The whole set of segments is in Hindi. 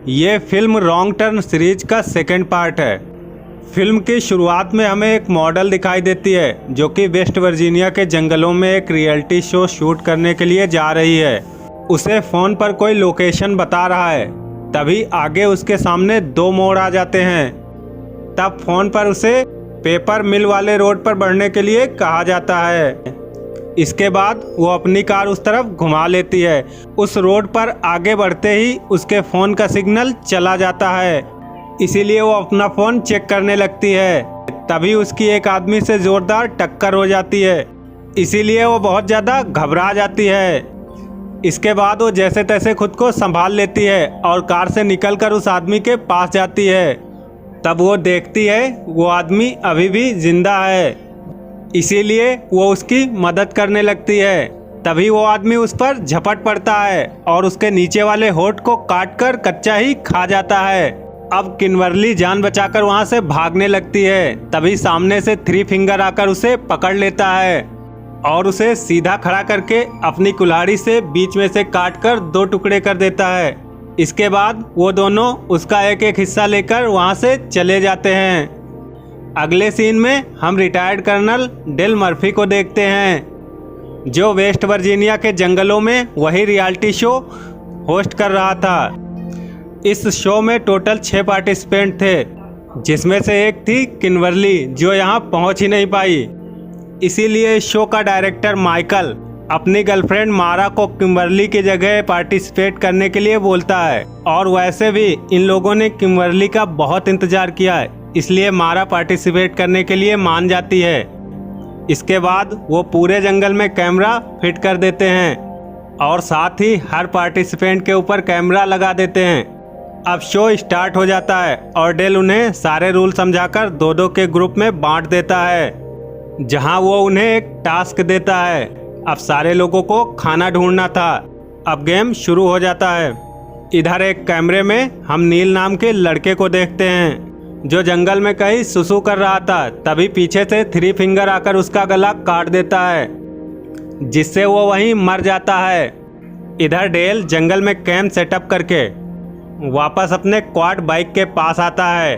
ये फिल्म रॉन्ग टर्न सीरीज का सेकंड पार्ट है। फिल्म की शुरुआत में हमें एक मॉडल दिखाई देती है जो कि वेस्ट वर्जीनिया के जंगलों में एक रियलिटी शो शूट करने के लिए जा रही है। उसे फ़ोन पर कोई लोकेशन बता रहा है। तभी आगे उसके सामने दो मोड़ आ जाते हैं। तब फ़ोन पर उसे पेपर मिल वाले रोड पर बढ़ने के लिए कहा जाता है। इसके बाद वो अपनी कार उस तरफ घुमा लेती है। उस रोड पर आगे बढ़ते ही उसके फ़ोन का सिग्नल चला जाता है, इसीलिए वो अपना फ़ोन चेक करने लगती है। तभी उसकी एक आदमी से ज़ोरदार टक्कर हो जाती है, इसीलिए वो बहुत ज़्यादा घबरा जाती है। इसके बाद वो जैसे तैसे खुद को संभाल लेती है और कार से निकलकर उस आदमी के पास जाती है। तब वो देखती है वो आदमी अभी भी जिंदा है, इसीलिए वो उसकी मदद करने लगती है। तभी वो आदमी उस पर झपट पड़ता है और उसके नीचे वाले होठ को काटकर कच्चा ही खा जाता है। अब किन्वर्ली जान बचाकर वहां से भागने लगती है। तभी सामने से थ्री फिंगर आकर उसे पकड़ लेता है और उसे सीधा खड़ा करके अपनी कुल्हाड़ी से बीच में से काटकर दो टुकड़े कर देता है। इसके बाद वो दोनों उसका एक एक हिस्सा लेकर वहां से चले जाते हैं। अगले सीन में हम रिटायर्ड कर्नल डेल मर्फी को देखते हैं, जो वेस्ट वर्जीनिया के जंगलों में वही रियलिटी शो होस्ट कर रहा था। इस शो में टोटल 6 पार्टिसिपेंट थे, जिसमें से एक थी किन्वर्ली, जो यहाँ पहुँच ही नहीं पाई। इसीलिए इस शो का डायरेक्टर माइकल अपनी गर्लफ्रेंड मारा को किम्बर्ली की जगह पार्टिसिपेट करने के लिए बोलता है। और वैसे भी इन लोगों ने किम्बर्ली का बहुत इंतजार किया है, इसलिए मारा पार्टिसिपेट करने के लिए मान जाती है। इसके बाद वो पूरे जंगल में कैमरा फिट कर देते हैं और साथ ही हर पार्टिसिपेंट के ऊपर कैमरा लगा देते हैं। अब शो स्टार्ट हो जाता है और डेल उन्हें सारे रूल समझाकर दो दो के ग्रुप में बांट देता है, जहां वो उन्हें एक टास्क देता है। अब सारे लोगों को खाना ढूंढना था। अब गेम शुरू हो जाता है। इधर एक कैमरे में हम नील नाम के लड़के को देखते हैं, जो जंगल में कहीं सुसु कर रहा था। तभी पीछे से थ्री फिंगर आकर उसका गला काट देता है, जिससे वो वहीं मर जाता है। इधर डेल जंगल में कैंप सेटअप करके वापस अपने क्वाड बाइक के पास आता है।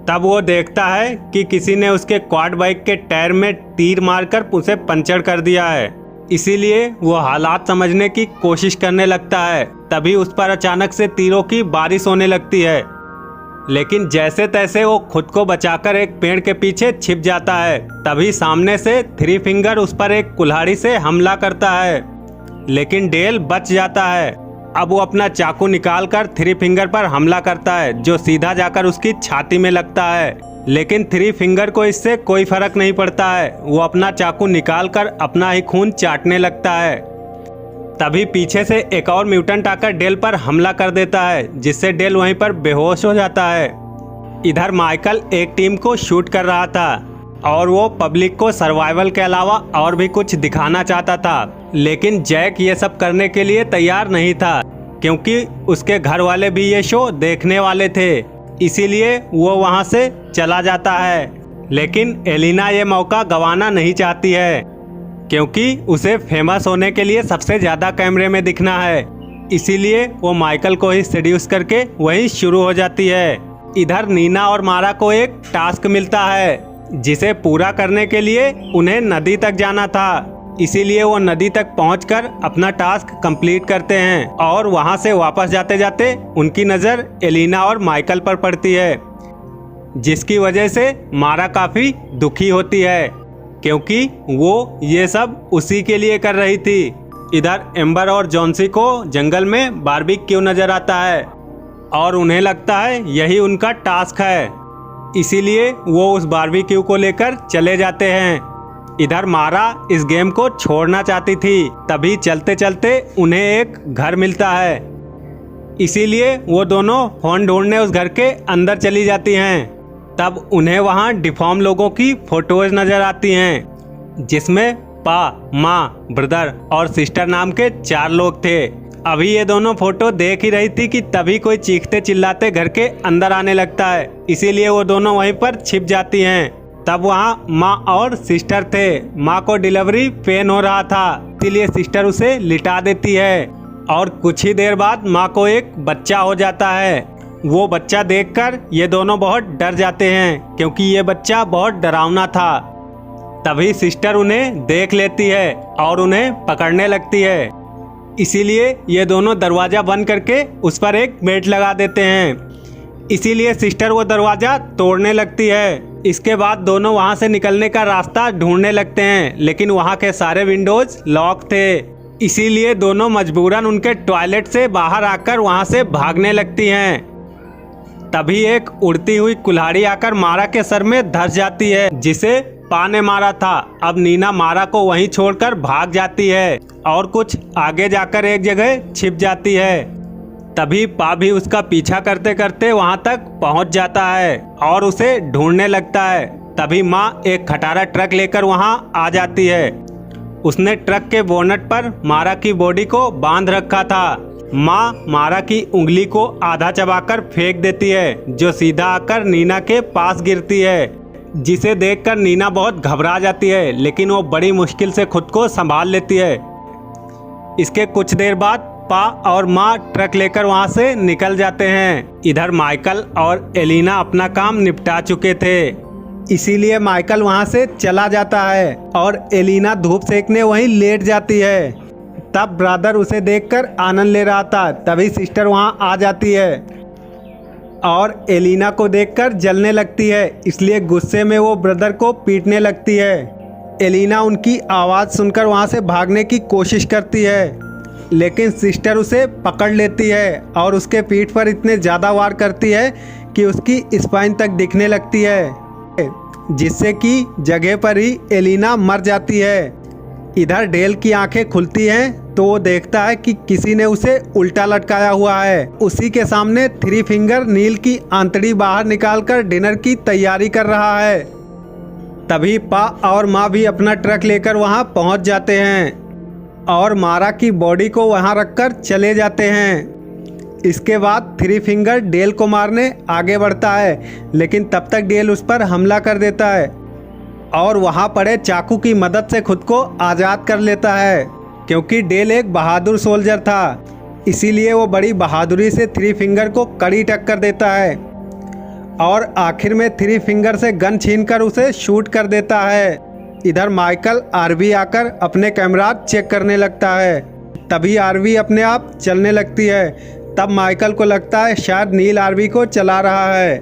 तब वो देखता है कि किसी ने उसके क्वाड बाइक के टायर में तीर मारकर उसे पंचर कर दिया है, इसीलिए वो हालात समझने की कोशिश करने लगता है। तभी उस पर अचानक से तीरों की बारिश होने लगती है, लेकिन जैसे तैसे वो खुद को बचाकर एक पेड़ के पीछे छिप जाता है। तभी सामने से थ्री फिंगर उस पर एक कुल्हाड़ी से हमला करता है, लेकिन डेल बच जाता है। अब वो अपना चाकू निकालकर थ्री फिंगर पर हमला करता है, जो सीधा जाकर उसकी छाती में लगता है। लेकिन थ्री फिंगर को इससे कोई फर्क नहीं पड़ता है। वो अपना चाकू निकालकर अपना ही खून चाटने लगता है। तभी पीछे से एक और म्यूटेंट आकर डेल पर हमला कर देता है, जिससे डेल वहीं पर बेहोश हो जाता है। इधर माइकल एक टीम को शूट कर रहा था और वो पब्लिक को सर्वाइवल के अलावा और भी कुछ दिखाना चाहता था, लेकिन जैक ये सब करने के लिए तैयार नहीं था, क्योंकि उसके घर वाले भी ये शो देखने वाले थे। इसीलिए वो वहाँ से चला जाता है। लेकिन एलिना ये मौका गंवाना नहीं चाहती है, क्योंकि उसे फेमस होने के लिए सबसे ज़्यादा कैमरे में दिखना है। इसीलिए वो माइकल को ही सेड्यूस करके वहीं शुरू हो जाती है। इधर नीना और मारा को एक टास्क मिलता है, जिसे पूरा करने के लिए उन्हें नदी तक जाना था। इसीलिए वो नदी तक पहुंचकर अपना टास्क कंप्लीट करते हैं और वहां से वापस जाते जाते उनकी नज़र एलिना और माइकल पर पड़ती है, जिसकी वजह से मारा काफ़ी दुखी होती है, क्योंकि वो ये सब उसी के लिए कर रही थी। इधर एम्बर और जॉन्सी को जंगल में बारबेक्यू नजर आता है और उन्हें लगता है यही उनका टास्क है, इसीलिए वो उस बारबेक्यू को लेकर चले जाते हैं। इधर मारा इस गेम को छोड़ना चाहती थी। तभी चलते चलते उन्हें एक घर मिलता है, इसीलिए वो दोनों फोन ढूंढने उस घर के अंदर चली जाती हैं। तब उन्हें वहाँ डिफॉर्म लोगों की फोटोज नजर आती हैं, जिसमें पा, माँ, ब्रदर और सिस्टर नाम के 4 लोग थे। अभी ये दोनों फोटो देख ही रही थी कि तभी कोई चीखते चिल्लाते घर के अंदर आने लगता है, इसीलिए वो दोनों वहीं पर छिप जाती हैं। तब वहाँ माँ और सिस्टर थे। माँ को डिलीवरी पेन हो रहा था, इसीलिए सिस्टर उसे लिटा देती है और कुछ ही देर बाद माँ को एक बच्चा हो जाता है वो बच्चा देखकर ये दोनों बहुत डर जाते हैं क्योंकि ये बच्चा बहुत डरावना था। तभी सिस्टर उन्हें देख लेती है और उन्हें पकड़ने लगती है। इसीलिए ये दोनों दरवाज़ा बंद करके उस पर एक बेट लगा देते हैं। इसीलिए सिस्टर वो दरवाज़ा तोड़ने लगती है। इसके बाद दोनों वहाँ से निकलने का रास्ता ढूंढने लगते हैं, लेकिन वहाँ के सारे विंडोज लॉक थे। इसीलिए दोनों मजबूरन उनके टॉयलेट से बाहर आकर वहाँ से भागने लगती हैं। तभी एक उड़ती हुई कुल्हाड़ी आकर मारा के सर में धंस जाती है, जिसे पा ने मारा था। अब नीना मारा को वहीं छोड़कर भाग जाती है और कुछ आगे जाकर एक जगह छिप जाती है। तभी पा भी उसका पीछा करते करते वहां तक पहुंच जाता है और उसे ढूंढने लगता है। तभी माँ एक खटारा ट्रक लेकर वहां आ जाती है। उसने ट्रक के बोनट पर मारा की बॉडी को बांध रखा था। माँ मारा की उंगली को आधा चबाकर फेंक देती है, जो सीधा आकर नीना के पास गिरती है, जिसे देखकर नीना बहुत घबरा जाती है, लेकिन वो बड़ी मुश्किल से खुद को संभाल लेती है। इसके कुछ देर बाद पा और माँ ट्रक लेकर वहां से निकल जाते हैं। इधर माइकल और एलिना अपना काम निपटा चुके थे, इसीलिए माइकल वहां से चला जाता है और एलिना धूप सेकने वहीं लेट जाती है। तब ब्रदर उसे देखकर आनंद ले रहा था। तभी सिस्टर वहां आ जाती है और एलिना को देखकर जलने लगती है, इसलिए गुस्से में वो ब्रदर को पीटने लगती है। एलिना उनकी आवाज़ सुनकर वहां से भागने की कोशिश करती है, लेकिन सिस्टर उसे पकड़ लेती है और उसके पीठ पर इतने ज़्यादा वार करती है कि उसकी स्पाइन तक दिखने लगती है, जिससे कि जगह पर ही एलिना मर जाती है। इधर डेल की आंखें खुलती हैं तो वो देखता है कि किसी ने उसे उल्टा लटकाया हुआ है। उसी के सामने थ्री फिंगर नील की आंतड़ी बाहर निकालकर डिनर की तैयारी कर रहा है। तभी पा और माँ भी अपना ट्रक लेकर वहाँ पहुँच जाते हैं और मारा की बॉडी को वहाँ रखकर चले जाते हैं। इसके बाद थ्री फिंगर डेल को मारने आगे बढ़ता है, लेकिन तब तक डेल उस पर हमला कर देता है और वहाँ पड़े चाकू की मदद से खुद को आज़ाद कर लेता है। क्योंकि डेल एक बहादुर सोल्जर था, इसीलिए वो बड़ी बहादुरी से थ्री फिंगर को कड़ी टक्कर देता है और आखिर में थ्री फिंगर से गन छीनकर उसे शूट कर देता है। इधर माइकल आरवी आकर अपने कैमरा चेक करने लगता है। तभी आरवी अपने आप चलने लगती है। तब माइकल को लगता है शायद नील आरवी को चला रहा है।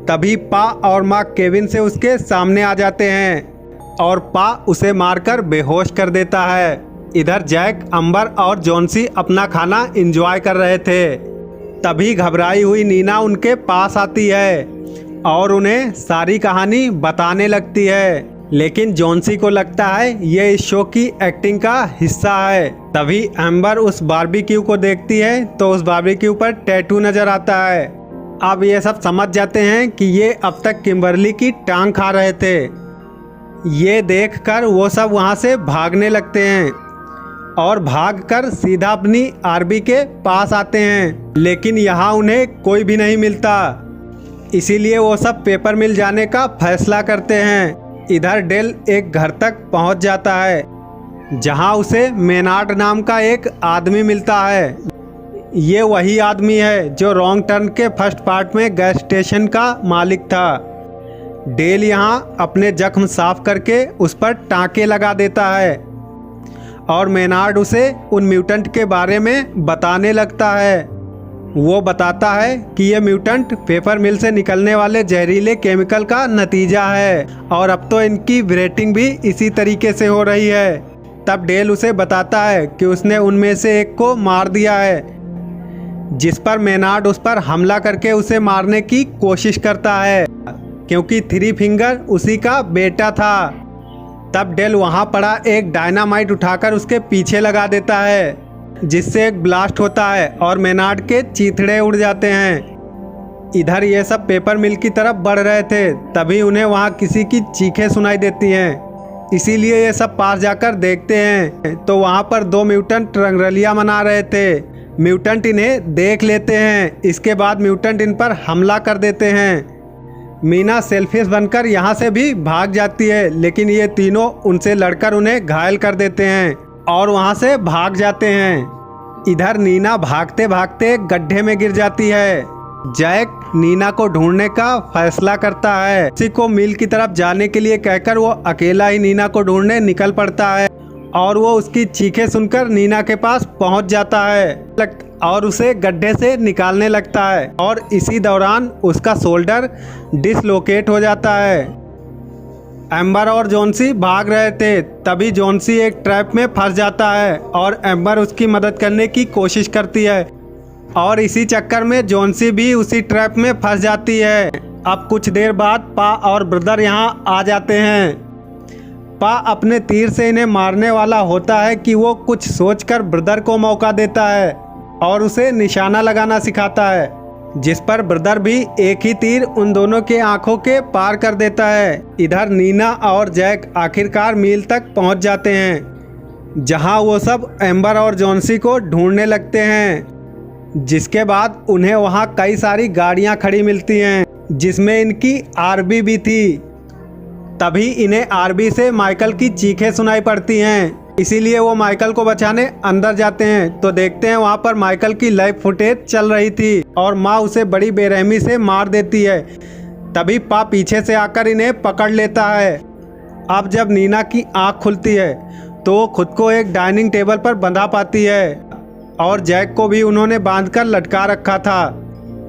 तभी पा और माँ केविन से उसके सामने आ जाते हैं और पा उसे मारकर बेहोश कर देता है। इधर जैक, अंबर और जॉन्सी अपना खाना एंजॉय कर रहे थे। तभी घबराई हुई नीना उनके पास आती है और उन्हें सारी कहानी बताने लगती है, लेकिन जॉन्सी को लगता है ये इस शो की एक्टिंग का हिस्सा है। तभी एम्बर उस बारबेक्यू को देखती है तो उस बारबेक्यू पर टैटू नजर आता है। अब ये सब समझ जाते हैं कि ये अब तक किम्बर्ली की टांग खा रहे थे। ये देखकर वो सब वहाँ से भागने लगते हैं और भागकर सीधा अपनी आरबी के पास आते हैं, लेकिन यहाँ उन्हें कोई भी नहीं मिलता। इसीलिए वो सब पेपर मिल जाने का फैसला करते हैं। इधर डेल एक घर तक पहुँच जाता है जहाँ उसे मेनार्ड नाम का एक आदमी मिलता है। ये वही आदमी है जो रॉन्ग टर्न के फर्स्ट पार्ट में गैस स्टेशन का मालिक था। डेल यहाँ अपने जख्म साफ करके उस पर टाँके लगा देता है और मेनार्ड उसे उन म्यूटेंट के बारे में बताने लगता है। वो बताता है कि ये म्यूटेंट पेपर मिल से निकलने वाले जहरीले केमिकल का नतीजा है और अब तो इनकी ब्रीडिंग भी इसी तरीके से हो रही है। तब डेल उसे बताता है कि उसने उनमें से एक को मार दिया है, जिस पर मेनार्ड उस पर हमला करके उसे मारने की कोशिश करता है, क्योंकि थ्री फिंगर उसी का बेटा था। तब डेल वहाँ पड़ा एक डायनामाइट उठाकर उसके पीछे लगा देता है, जिससे एक ब्लास्ट होता है और मेनार्ड के चीथड़े उड़ जाते हैं। इधर ये सब पेपर मिल की तरफ बढ़ रहे थे, तभी उन्हें वहाँ किसी की चीखें सुनाई देती हैं। इसीलिए ये सब पास जाकर देखते हैं तो वहाँ पर दो म्यूटेंट रंगरलियाँ मना रहे थे। म्यूटेंट इन्हें देख लेते हैं। इसके बाद म्यूटेंट इन पर हमला कर देते हैं। मीना सेल्फिश बनकर यहाँ से भी भाग जाती है, लेकिन ये तीनों उनसे लड़कर उन्हें घायल कर देते हैं और वहाँ से भाग जाते हैं। इधर नीना भागते भागते एक गड्ढे में गिर जाती है जैक नीना को ढूंढने का फैसला करता है। किसी को मिल की तरफ जाने के लिए कहकर वो अकेला ही नीना को ढूंढने निकल पड़ता है और वो उसकी चीखें सुनकर नीना के पास पहुंच जाता है और उसे गड्ढे से निकालने लगता है और इसी दौरान उसका शोल्डर डिसलोकेट हो जाता है। एम्बर और जॉन्सी भाग रहे थे, तभी जॉन्सी एक ट्रैप में फंस जाता है और एम्बर उसकी मदद करने की कोशिश करती है और इसी चक्कर में जॉन्सी भी उसी ट्रैप में फंस जाती है। अब कुछ देर बाद पा और ब्रदर यहाँ आ जाते हैं। पा अपने तीर से इन्हें मारने वाला होता है कि वो कुछ सोचकर ब्रदर को मौका देता है और उसे निशाना लगाना सिखाता है, जिस पर ब्रदर भी एक ही तीर उन दोनों के आंखों के पार कर देता है। इधर नीना और जैक आखिरकार मील तक पहुंच जाते हैं, जहां वो सब एम्बर और जॉन्सी को ढूंढने लगते हैं। जिसके बाद उन्हें वहां कई सारी गाड़ियां खड़ी मिलती हैं, जिसमें इनकी आरबी भी थी। तभी इन्हें आरबी से माइकल की चीखें सुनाई पड़ती हैं, इसीलिए वो माइकल को बचाने अंदर जाते हैं तो देखते हैं वहाँ पर माइकल की लाइव फुटेज चल रही थी और माँ उसे बड़ी बेरहमी से मार देती है। तभी पा पीछे से आकर इन्हें पकड़ लेता है। अब जब नीना की आँख खुलती है तो वो खुद को एक डाइनिंग टेबल पर बंधा पाती है और जैक को भी उन्होंने बांधकर लटका रखा था।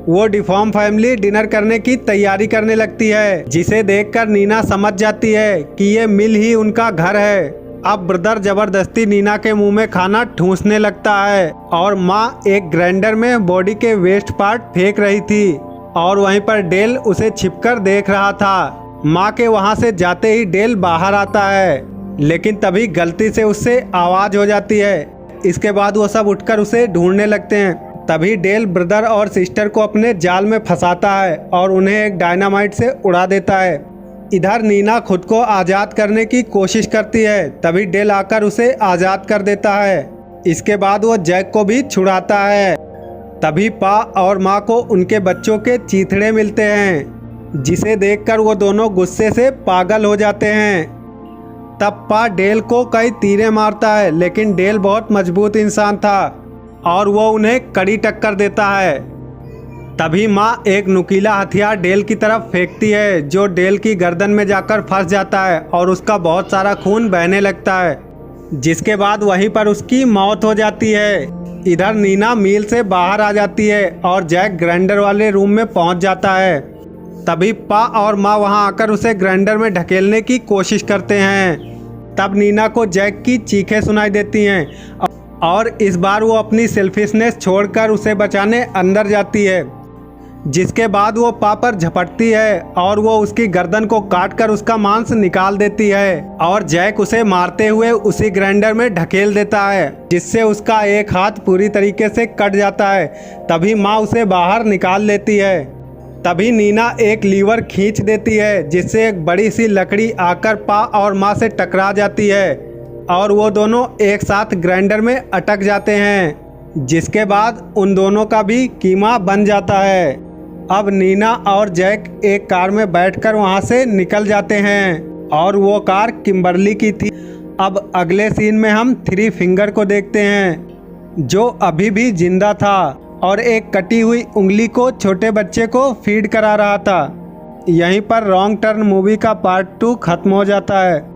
वो डिफॉर्म फैमिली डिनर करने की तैयारी करने लगती है, जिसे देखकर नीना समझ जाती है कि ये मिल ही उनका घर है। अब ब्रदर जबरदस्ती नीना के मुंह में खाना ठूंसने लगता है और माँ एक ग्राइंडर में बॉडी के वेस्ट पार्ट फेंक रही थी और वहीं पर डेल उसे छिपकर देख रहा था। माँ के वहाँ से जाते ही डेल बाहर आता है, लेकिन तभी गलती से उससे आवाज़ हो जाती है। इसके बाद वो सब उठकर उसे ढूंढने लगते हैं। तभी डेल ब्रदर और सिस्टर को अपने जाल में फंसाता है और उन्हें एक डायनामाइट से उड़ा देता है। इधर नीना खुद को आज़ाद करने की कोशिश करती है, तभी डेल आकर उसे आज़ाद कर देता है। इसके बाद वो जैक को भी छुड़ाता है। तभी पा और माँ को उनके बच्चों के चीथड़े मिलते हैं, जिसे देखकर वो दोनों गुस्से से पागल हो जाते हैं। तब पा डेल को कई तीरें मारता है, लेकिन डेल बहुत मजबूत इंसान था और वो उन्हें कड़ी टक्कर देता है। तभी माँ एक नुकीला हथियार डेल की तरफ फेंकती है, जो डेल की गर्दन में जाकर फंस जाता है और उसका बहुत सारा खून बहने लगता है, जिसके बाद वहीं पर उसकी मौत हो जाती है। इधर नीना मील से बाहर आ जाती है और जैक ग्राइंडर वाले रूम में पहुंच जाता है। तभी पा और माँ वहां आकर उसे ग्राइंडर में ढकेलने की कोशिश करते हैं। तब नीना को जैक की चीखें सुनाई देती हैं और इस बार वो अपनी सेल्फिशनेस छोड़कर उसे बचाने अंदर जाती है, जिसके बाद वो पा पर झपटती है और वो उसकी गर्दन को काटकर उसका मांस निकाल देती है और जैक उसे मारते हुए उसी ग्राइंडर में ढकेल देता है, जिससे उसका एक हाथ पूरी तरीके से कट जाता है। तभी माँ उसे बाहर निकाल लेती है। तभी नीना एक लीवर खींच देती है, जिससे एक बड़ी सी लकड़ी आकर पा और माँ से टकरा जाती है और वो दोनों एक साथ ग्राइंडर में अटक जाते हैं, जिसके बाद उन दोनों का भी कीमा बन जाता है। अब नीना और जैक एक कार में बैठकर वहां से निकल जाते हैं और वो कार किम्बर्ली की थी। अब अगले सीन में हम थ्री फिंगर को देखते हैं, जो अभी भी जिंदा था और एक कटी हुई उंगली को छोटे बच्चे को फीड करा रहा था। यहीं पर रॉन्ग टर्न मूवी का पार्ट 2 खत्म हो जाता है।